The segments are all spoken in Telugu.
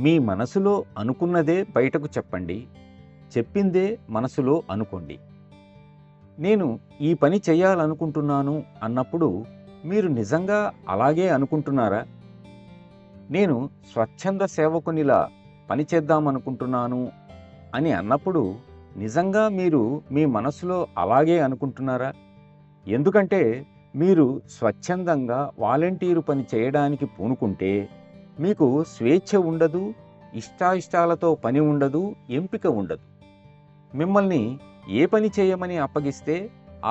మీ మనసులో అనుకున్నదే బయటకు చెప్పండి. చెప్పిందే మనసులో అనుకోండి. నేను ఈ పని చేయాలనుకుంటున్నాను అన్నప్పుడు మీరు నిజంగా అలాగే అనుకుంటున్నారా? నేను స్వచ్ఛంద సేవకునిలా పని చేద్దామనుకుంటున్నాను అని అన్నప్పుడు నిజంగా మీరు మీ మనసులో అలాగే అనుకుంటున్నారా? ఎందుకంటే మీరు స్వచ్ఛందంగా వాలంటీరు పని చేయడానికి పూనుకుంటే మీకు స్వేచ్ఛ ఉండదు, ఇష్టాయిష్టాలతో పని ఉండదు, ఎంపిక ఉండదు. మిమ్మల్ని ఏ పని చేయమని అప్పగిస్తే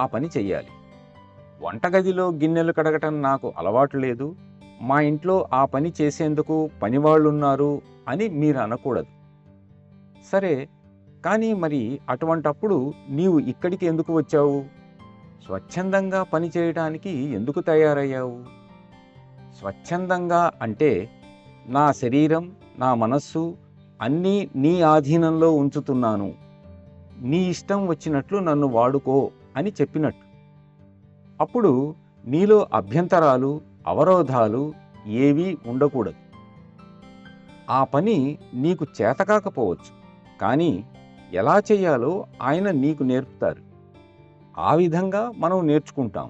ఆ పని చెయ్యాలి. వంటగదిలో గిన్నెలు కడగటం నాకు అలవాటు లేదు, మా ఇంట్లో ఆ పని చేసేందుకు పనివాళ్ళున్నారు అని మీరు అనకూడదు. సరే, కానీ మరి అటువంటప్పుడు నీవు ఇక్కడికి ఎందుకు వచ్చావు? స్వచ్ఛందంగా పని చేయడానికి ఎందుకు తయారయ్యావు? స్వచ్ఛందంగా అంటే నా శరీరం, నా మనస్సు అన్నీ నీ ఆధీనంలో ఉంచుతున్నాను, నీ ఇష్టం వచ్చినట్లు నన్ను వాడుకో అని చెప్పినట్టు. అప్పుడు నీలో అభ్యంతరాలు, అవరోధాలు ఏవీ ఉండకూడదు. ఆ పని నీకు చేతకాకపోవచ్చు, కానీ ఎలా చెయ్యాలో ఆయన నీకు నేర్పుతారు. ఆ విధంగా మనం నేర్చుకుంటాం.